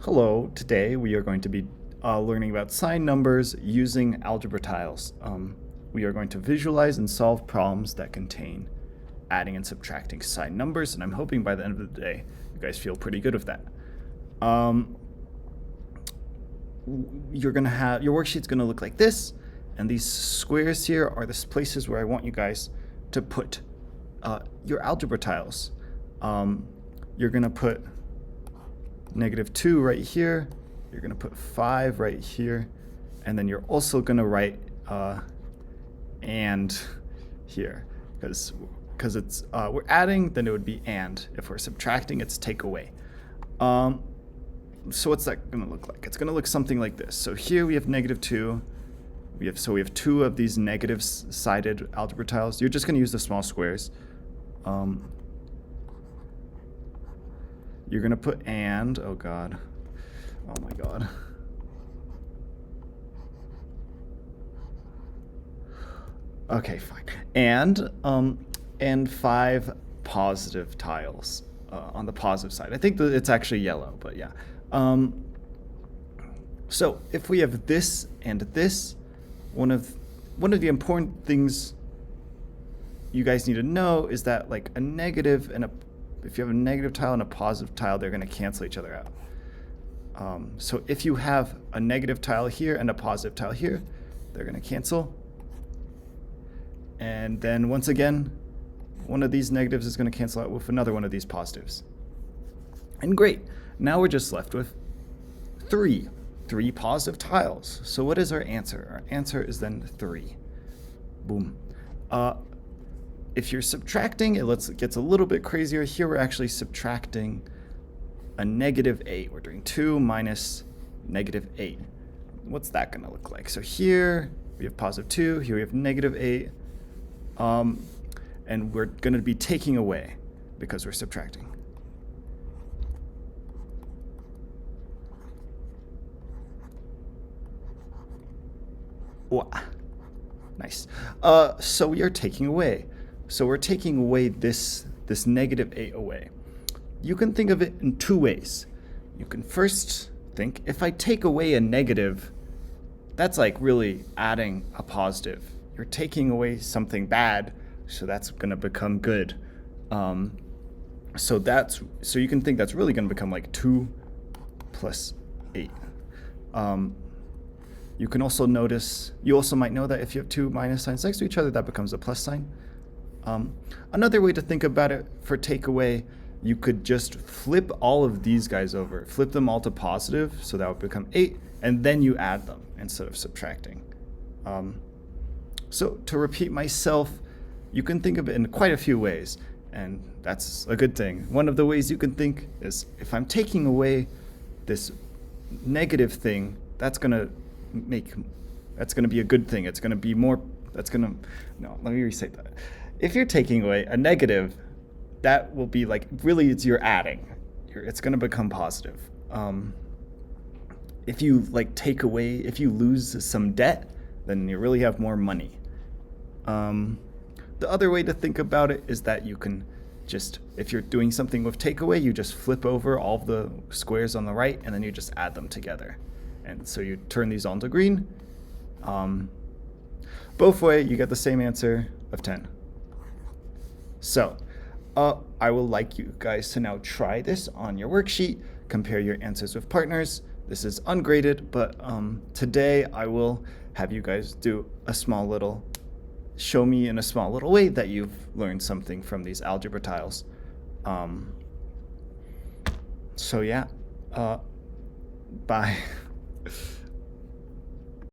Hello, today we are going to be learning about sine numbers using algebra tiles. We are going to visualize and solve problems that contain adding and subtracting sine numbers, and I'm hoping by the end of the day you guys feel pretty good with that. You're gonna have your worksheet's gonna look like this, and these squares here are the places where I want you guys to put your algebra tiles. You're gonna put -2 right here, you're going to put 5 right here, and then you're also going to write and here, because it's we're adding, then it would be and. If we're subtracting, it's take away. So what's that going to look like? It's going to look something like this. So here we have -2. We have 2 of these negative-sided algebra tiles. You're just going to use the small squares. You're going to put and, oh god, oh my god. Okay, fine. And 5 positive tiles on the positive side. I think that it's actually yellow, but yeah. So if we have this and this, one of the important things you guys need to know is that like a negative and if you have a negative tile and a positive tile, they're going to cancel each other out. So if you have a negative tile here and a positive tile here, they're going to cancel. And then once again, one of these negatives is going to cancel out with another one of these positives. And great, now we're just left with three positive tiles. So what is our answer? Our answer is then 3. Boom. If you're subtracting, it gets a little bit crazier. Here we're actually subtracting a -8. We're doing 2 minus -8. What's that going to look like? So here we have +2. Here we have -8. And we're going to be taking away because we're subtracting. Wow. Nice. So we are taking away. So we're taking away this -8 away. You can think of it in 2 ways. You can first think, if I take away a negative, that's like really adding a positive. You're taking away something bad, so that's going to become good. So you can think that's really going to become like 2 plus 8. You can also notice, you also might know that if you have 2 minus signs next to each other, that becomes a plus sign. Another way to think about it for takeaway, you could just flip all of these guys over, flip them all to positive, so that would become 8, and then you add them instead of subtracting. So to repeat myself, you can think of it in quite a few ways, and that's a good thing. One of the ways you can think is, if I'm taking away this negative thing, that's gonna be a good thing. It's gonna be more, no, let me restate that. If you're taking away a negative, that will be like, really you're adding. It's going to become positive. If you like take away, if you lose some debt, then you really have more money. The other way to think about it is that you can just, if you're doing something with takeaway, you just flip over all of the squares on the right, and then you just add them together. And so you turn these on to green. Both way, you get the same answer of 10. So, I will like you guys to now try this on your worksheet, compare your answers with partners. This is ungraded, but today I will have you guys do show me in a small little way that you've learned something from these algebra tiles. So yeah, bye.